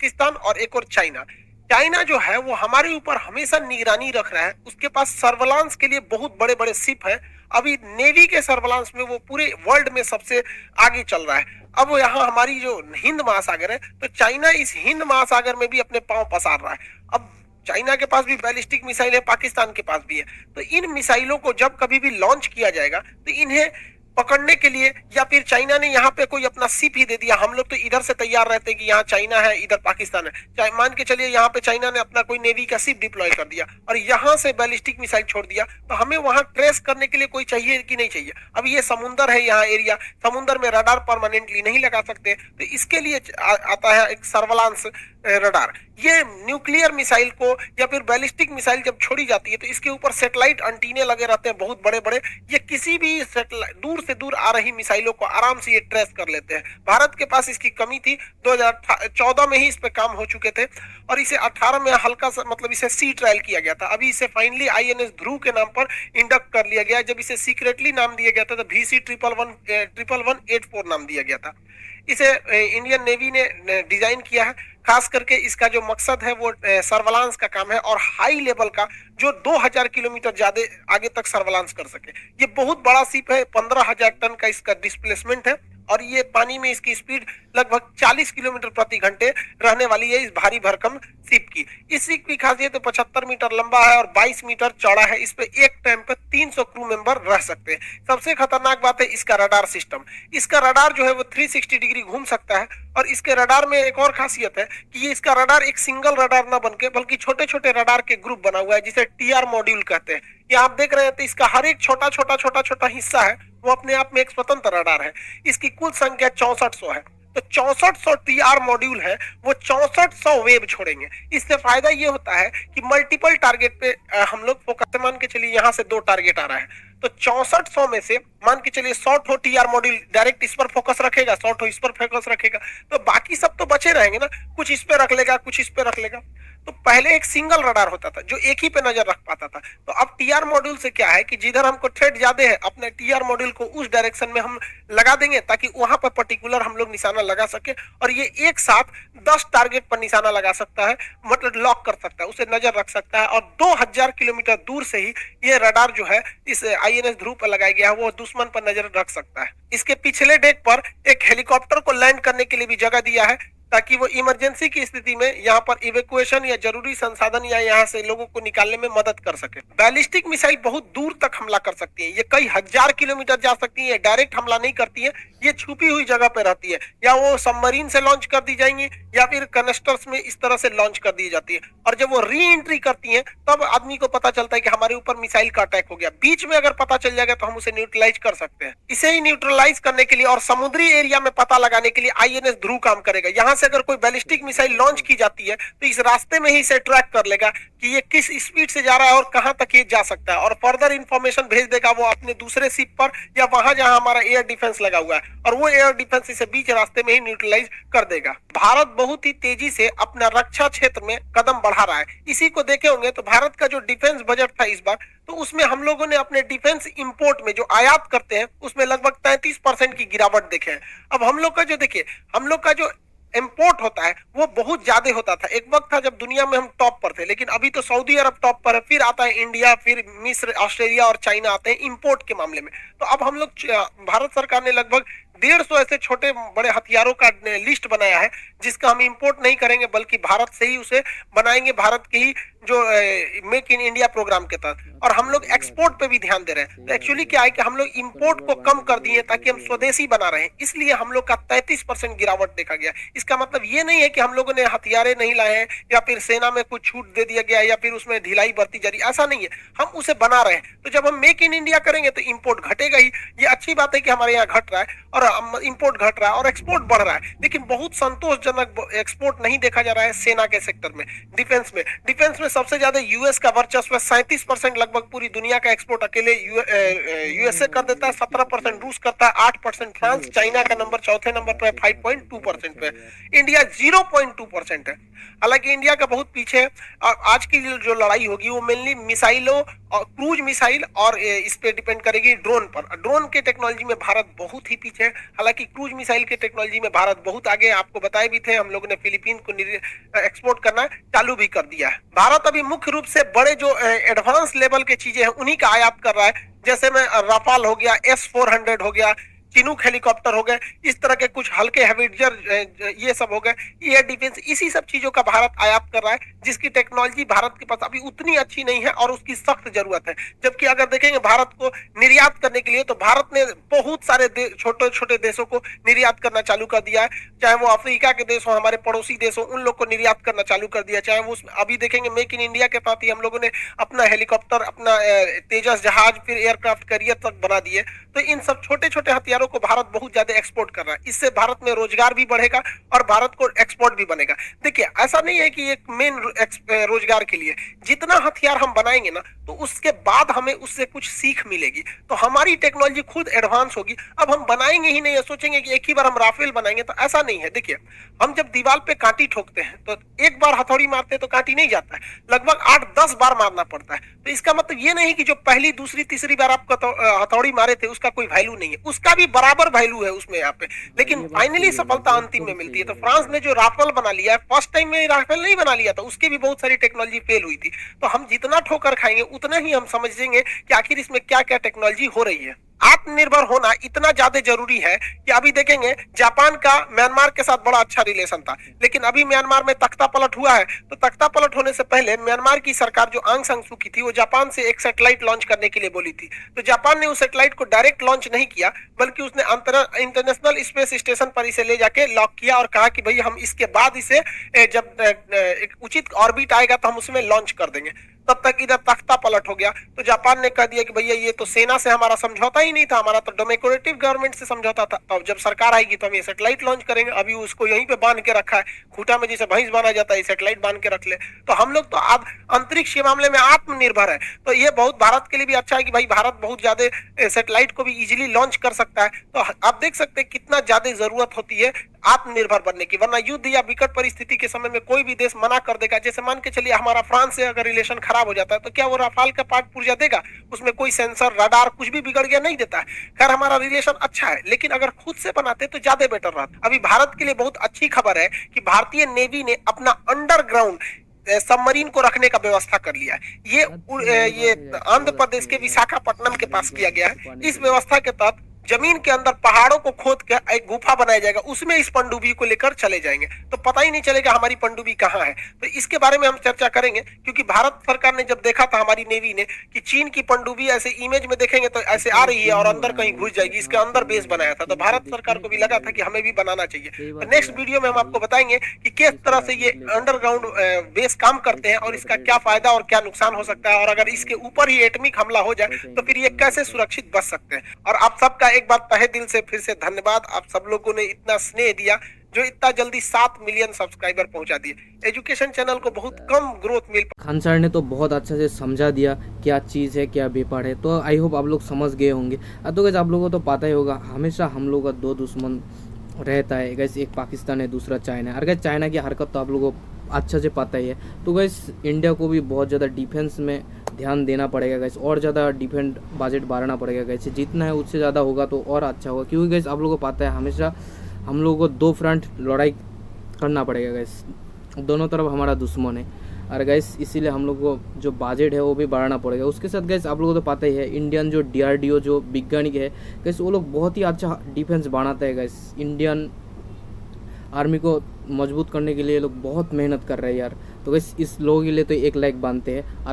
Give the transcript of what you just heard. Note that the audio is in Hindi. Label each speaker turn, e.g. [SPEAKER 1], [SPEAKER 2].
[SPEAKER 1] पाकिस्तान और एक और चाइना। चाइना जो है वो हमारे ऊपर हमेशा निगरानी रख रहा है, उसके पास सर्विलांस के लिए बहुत बड़े बड़े शिप है। अभी नेवी के सर्विलांस में वो पूरे वर्ल्ड में सबसे आगे चल रहा है। अब वो यहाँ हमारी जो हिंद महासागर है, तो चाइना इस हिंद महासागर में भी अपने पांव पसार रहा है। अब चाइना के पास भी बैलिस्टिक मिसाइल है, पाकिस्तान के पास भी है। तो इन मिसाइलों को जब कभी भी लॉन्च किया जाएगा तो इन्हें पकड़ने के लिए, या फिर चाइना ने यहाँ पे कोई अपना शिप ही दे दिया, हम लोग तो इधर से तैयार रहते हैं कि यहाँ चाइना है, इधर पाकिस्तान है, मान के चलिए यहाँ पे चाइना ने अपना कोई नेवी का शिप डिप्लॉय कर दिया और यहाँ से बैलिस्टिक मिसाइल छोड़ दिया, तो हमें वहां ट्रेस करने के लिए कोई चाहिए कि नहीं चाहिए। अब ये समुंदर है, यहाँ एरिया समुंदर में रडार परमानेंटली नहीं लगा सकते, तो इसके लिए आता है एक सर्विलांस रडार। ये न्यूक्लियर मिसाइल को या फिर बैलिस्टिक मिसाइल जब छोड़ी जाती है तो इसके ऊपर सैटेलाइट एंटीने लगे रहते हैं बहुत बड़े बड़े। ये किसी भी दूर से दूर आ रही मिसाइलों को आराम से ये ट्रेस कर लेते हैं। भारत के पास इसकी कमी थी, 2014 में ही इस पे काम हो चुके थे और इसे 18 में हल्का सा मतलब इसे सी ट्रायल किया गया था। अभी इसे फाइनली INS ध्रुव के नाम पर इंडक्ट कर लिया गया। जब इसे सीक्रेटली नाम दिया गया था तो VC 11184 नाम दिया गया था। इसे इंडियन नेवी ने डिजाइन किया है। खास करके इसका जो मकसद है वो सर्विलांस का काम है और हाई लेवल का, जो 2000 किलोमीटर ज्यादा आगे तक सर्विलांस कर सके। ये बहुत बड़ा शिप है, 15,000 टन का इसका डिस्प्लेसमेंट है और ये पानी में इसकी स्पीड लगभग 40 किलोमीटर प्रति घंटे रहने वाली है इस भारी भरकम शिप की। इस शिप की खासियत 75 मीटर लंबा है और 22 मीटर चौड़ा है। इस पे एक टाइम पे 300 क्रू मेंबर रह सकते हैं। सबसे खतरनाक बात है इसका रडार सिस्टम। इसका रडार जो है वो 360 डिग्री घूम सकता है और इसके रडार में एक और खासियत है कि ये इसका रडार एक सिंगल रडार ना बनके बल्कि छोटे छोटे रडार के ग्रुप बना हुआ है, जिसे TR मॉड्यूल कहते हैं। ये आप देख रहे हैं तो इसका हर एक छोटा छोटा हिस्सा है वो अपने आप में एक स्वतंत्र रडार है। इसकी कुल संख्या 6400 है। तो 6400 TR मॉड्यूल है, वो 6400 वेव छोड़ेंगे। इससे फायदा ये होता है कि मल्टीपल टारगेट पे हम लोग फोकस, मान के चलिए यहाँ से 2 टारगेट आ रहा है तो 6400 में से मान के चलिए 100 ठो TR मॉड्यूल डायरेक्ट इस पर फोकस रखेगा, 100 ठो इस पर फोकस रखेगा, तो बाकी सब तो बचे रहेंगे ना, कुछ इस पे रख लेगा, कुछ इस पे रख लेगा। तो पहले एक सिंगल रडार होता था जो एक ही पे नजर रख पाता था। तो अब TR मॉड्यूल से क्या है कि जिधर हमको थ्रेट ज्यादा है अपने TR मॉड्यूल को उस डायरेक्शन में हम लगा देंगे ताकि वहां पर पर्टिकुलर हम लोग निशाना लगा सके और ये एक साथ 10 टारगेट पर निशाना लगा सकता है, मतलब लॉक कर सकता है, उसे नजर रख सकता है और 2000 किलोमीटर दूर से ही ये रडार जो है इस INS ध्रुव पर लगाया गया है वो दुश्मन पर नजर रख सकता है। इसके पिछले डेक पर एक हेलीकॉप्टर को लैंड करने के लिए भी जगह दिया है ताकि वो इमरजेंसी की स्थिति में यहाँ पर इवैक्यूएशन या जरूरी संसाधन या यहाँ से लोगों को निकालने में मदद कर सके। बैलिस्टिक मिसाइल बहुत दूर तक हमला कर सकती है, ये कई हजार किलोमीटर जा सकती है, डायरेक्ट हमला नहीं करती है, ये छुपी हुई जगह पे रहती है, या वो सबमरीन से लॉन्च कर दी जाएंगी या फिर कनेस्टर्स में इस तरह से लॉन्च कर दी जाती है और जब वो री एंट्री करती है तब आदमी को पता चलता है कि हमारे ऊपर मिसाइल का अटैक हो गया। बीच में अगर पता चल जाएगा तो हम उसे न्यूट्रलाइज कर सकते हैं। इसे ही न्यूट्रलाइज करने के लिए और समुद्री एरिया में पता लगाने के लिए INS ध्रुव काम करेगा। यहाँ से अगर कोई बैलिस्टिक मिसाइल लॉन्च की जाती है तो इस रास्ते में ही इसे ट्रैक कर लेगा कि ये किस स्पीड से जा रहा है और कहां तक ये जा सकता है और फर्दर इंफॉर्मेशन भेज देगा वो अपने दूसरे शिप पर या वहां जहां हमारा एयर डिफेंस लगा हुआ है और वो एयर डिफेंस इसे बीच रास्ते में ही न्यूट्रलाइज कर देगा। भारत बहुत ही तेजी से अपना रक्षा क्षेत्र में कदम बढ़ा रहा है। इसी को देखे होंगे तो भारत का जो डिफेंस बजट था इस बार, तो उसमें हम लोगों ने अपने डिफेंस इंपोर्ट में जो आयात करते हैं उसमें लगभग 33% की गिरावट देखे है। अब हम लोग का जो देखिए, हम लोग का जो इंपोर्ट होता है वो बहुत ज्यादा होता था। एक वक्त था जब दुनिया में हम टॉप पर थे, लेकिन अभी तो सऊदी अरब टॉप पर है, फिर आता है इंडिया, फिर मिस्र, ऑस्ट्रेलिया और चाइना आते हैं इंपोर्ट के मामले में। तो अब हम लोग, भारत सरकार ने लगभग 150 ऐसे छोटे बड़े हथियारों का लिस्ट बनाया है जिसका हम इंपोर्ट नहीं करेंगे बल्कि भारत से ही उसे बनाएंगे, भारत के ही जो मेक इन इंडिया प्रोग्राम के तहत। और हम लोग एक्सपोर्ट पे भी ध्यान दे रहे हैं। तो एक्चुअली क्या है कि हम लोग इंपोर्ट को कम कर दिए ताकि हम स्वदेशी बना रहे हैं, इसलिए हम लोग का 33% गिरावट देखा गया। इसका मतलब ये नहीं है कि हम लोगों ने हथियारे नहीं लाए हैं या फिर सेना में कुछ छूट दे दिया गया या फिर उसमें ढिलाई बरती जा रही, ऐसा नहीं है, हम उसे बना रहे हैं। तो जब हम मेक इन इंडिया करेंगे तो इंपोर्ट घटेगा ही। ये अच्छी बात है कि हमारे यहाँ घट रहा है और इंपोर्ट घट रहा है और एक्सपोर्ट बढ़ रहा है, लेकिन बहुत संतोषजनक एक्सपोर्ट नहीं देखा जा रहा है सेना के सेक्टर में। डिफेंस में सबसे ज्यादा यूएस का वर्चस्व है, 37% लगभग पूरी दुनिया का एक्सपोर्ट अकेले यूएसए कर देता है, 17% रूस करता है, 8% फ्रांस, चाइना का नंबर चौथे नंबर पर है 5.2% पे, इंडिया 0.2% है। हालांकि इंडिया का बहुत पीछे है। और आज की जो लड़ाई होगी वो मेनली मिसाइलों और क्रूज मिसाइल और इस पे डिपेंड करेगी ड्रोन पर। ड्रोन के टेक्नोलॉजी में भारत बहुत ही पीछे है, हालांकि क्रूज मिसाइल के टेक्नोलॉजी में भारत बहुत आगे है। आपको बताए भी थे, हम लोगों ने फिलीपीन को एक्सपोर्ट करना चालू भी कर दिया है। भारत अभी मुख्य रूप से बड़े जो एडवांस लेवल के चीजें हैं उन्हीं का आयात कर रहा है, जैसे में राफाल हो गया, S-400 हो गया, चिनूक हेलीकॉप्टर हो गए, इस तरह के कुछ हल्के हेविटजर ये सब हो गए, एयर डिफेंस, इसी सब चीजों का भारत आयात कर रहा है, जिसकी टेक्नोलॉजी भारत के पास अभी उतनी अच्छी नहीं है और उसकी सख्त जरूरत है। जबकि अगर देखेंगे भारत को निर्यात करने के लिए, तो भारत ने बहुत सारे छोटे छोटे देशों को निर्यात करना चालू कर दिया है, चाहे वो अफ्रीका के देश हो, हमारे पड़ोसी देश हो, उन लोग को निर्यात करना चालू कर दिया। चाहे वो अभी देखेंगे मेक इन इंडिया के साथ ही हम लोगों ने अपना हेलीकॉप्टर, अपना तेजस जहाज, फिर एयरक्राफ्ट कैरियर तक बना दिए। तो इन सब छोटे छोटे हथियारों को भारत बहुत ज्यादा एक्सपोर्ट कर रहा है, इससे भारत में रोजगार भी बढ़ेगा और भारत को एक्सपोर्ट भी बनेगा। देखिए, ऐसा नहीं है कि एक मेन रोजगार के लिए जितना हथियार हम बनाएंगे ना, तो उसके बाद हमें उससे कुछ सीख मिलेगी, तो हमारी टेक्नोलॉजी खुद एडवांस होगी। अब हम बनाएंगे ही नहीं, सोचेंगे कि एक ही बार हम राफेल बनाएंगे, तो ऐसा नहीं है। देखिए, हम जब दीवार पे कांटी ठोकते हैं तो एक बार हथौड़ी मारते हैं तो कांटी नहीं जाता है, लगभग 8-10 बार मारना पड़ता है। तो इसका मतलब ये नहीं कि जो पहली दूसरी तीसरी बार आप हथौड़ी मारे थे उसका कोई वैल्यू नहीं है, उसका भी बराबर वैल्यू है उसमें यहाँ पे, लेकिन फाइनली सफलता अंतिम में मिलती है। तो फ्रांस ने जो राफेल बना लिया है, फर्स्ट टाइम में राफेल नहीं बना लिया था, उसकी भी बहुत सारी टेक्नोलॉजी फेल हुई थी। तो हम जितना ठोकर खाएंगे उतना ही हम समझेंगे कि आखिर इसमें क्या क्या टेक्नोलॉजी हो रही है। आत्मनिर्भर होना इतना ज्यादा जरूरी है कि अभी देखेंगे जापान का म्यांमार के साथ बड़ा अच्छा रिलेशन था, लेकिन अभी म्यांमार में तख्ता पलट हुआ है। तो तख्ता पलट होने से पहले म्यांमार की सरकार जो आंग सान सू की थी, वो जापान से एक सैटेलाइट लॉन्च करने के लिए बोली थी। तो जापान ने उस सैटेलाइट को डायरेक्ट लॉन्च नहीं किया, बल्कि उसने इंटरनेशनल स्पेस स्टेशन पर इसे ले जाके लॉक किया और कहा कि भाई हम इसके बाद इसे जब एक उचित ऑर्बिट आएगा तो हम उसमें लॉन्च कर देंगे। तब तक इधर तख्ता पलट हो गया। तो जापान ने कह दिया कि भैया ये तो सेना से हमारा समझौता ही नहीं था, हमारा तो डेमोक्रेटिक गवर्नमेंट से समझौता था। अब जब सरकार आएगी तो हम ये सैटेलाइट लॉन्च करेंगे। अभी उसको यहीं पे बांध के रखा है, खूंटा में जैसे भैंस बांधा जाता है, सैटेलाइट बांध के रख ले। तो हम लोग तो अब अंतरिक्ष के मामले में आत्मनिर्भर है। तो ये बहुत भारत के लिए भी अच्छा है कि भाई भारत बहुत ज्यादा सैटेलाइट को भी इजीली लॉन्च कर सकता है। तो आप देख सकते हैं कितना ज्यादा जरूरत होती है आत्मनिर्भर बनने की, वरना युद्ध या विकट परिस्थिति के समय में कोई भी देश मना कर देगा। जैसे मान के चलिए हमारा फ्रांस से अगर रिलेशन खराब हो जाता है, तो क्या वो राफाल का पार्ट पुर्जा देगा? उसमें कोई सेंसर, रडार कुछ भी बिगड़ गया नहीं देता है। खैर हमारा रिलेशन अच्छा है, लेकिन अगर खुद से बनाते तो ज्यादा बेटर रहता। अभी भारत के लिए बहुत अच्छी खबर है कि भारतीय नेवी ने अपना अंडरग्राउंड सबमरीन को रखने का व्यवस्था कर लिया है। ये आंध्र प्रदेश के विशाखापट्टनम के पास किया गया है। इस व्यवस्था के तहत जमीन के अंदर पहाड़ों को खोद कर एक गुफा बनाया जाएगा, उसमें इस पनडुब्बी को लेकर चले जाएंगे, तो पता ही नहीं चलेगा हमारी पनडुब्बी कहाँ है। तो इसके बारे में हम चर्चा करेंगे, क्योंकि भारत सरकार ने जब देखा था, हमारी नेवी ने, कि चीन की पनडुब्बी ऐसे इमेज में देखेंगे तो ऐसे आ रही है और अंदर कहीं घुस जाएगी, इसके अंदर बेस बनाया था, तो भारत सरकार को भी लगा था कि हमें भी बनाना चाहिए। तो नेक्स्ट वीडियो में हम आपको बताएंगे कि किस तरह से ये अंडरग्राउंड बेस काम करते हैं और इसका क्या फायदा और क्या नुकसान हो सकता है, और अगर इसके ऊपर ही एटमिक हमला हो जाए तो फिर ये कैसे सुरक्षित बच सकते हैं। और आप सबका एक बार तहे दिल से फिर से धन्यवाद, आप सब लोगों ने इतना स्नेह दिया जो इतना जल्दी 7 मिलियन सब्सक्राइबर पहुंचा दिए। एजुकेशन चैनल को बहुत कम ग्रोथ मिल।
[SPEAKER 2] खान सर ने तो बहुत अच्छा से समझा दिया क्या चीज़ है, क्या व्यापार है। तो आई होप आप लोग समझ गए होंगे। तो गैस आप लोगों को तो पता ही होगा, हमेशा हम लोग का दो दुश्मन रहता है गैस, एक पाकिस्तान है, दूसरा चाइना है। और गैस चाइना की हरकत तो आप लोगों को अच्छा से पता ही है। तो गैस इंडिया को भी बहुत ज़्यादा डिफेंस में ध्यान देना पड़ेगा गैस, और ज़्यादा डिफेंस बजट बढ़ाना पड़ेगा गैस। जितना है उससे ज़्यादा होगा तो और अच्छा होगा, क्योंकि गैस आप लोगों को पता है हमेशा हम लोगों को दो फ्रंट लड़ाई करना पड़ेगा गैस, दोनों तरफ हमारा दुश्मन है। और गैस इसीलिए हम लोग को जो बजट है वो भी बढ़ाना पड़ेगा। उसके साथ गैस आप लोगों को तो पता ही है, इंडियन जो DRDO जो वैज्ञानिक है गैस, वो लोग बहुत ही अच्छा डिफेंस बनाता है गैस। इंडियन आर्मी को मजबूत करने के लिए लोग बहुत मेहनत कर रहे हैं यार। तो गैस इस लोगों के लिए तो एक लाइक बनते हैं। और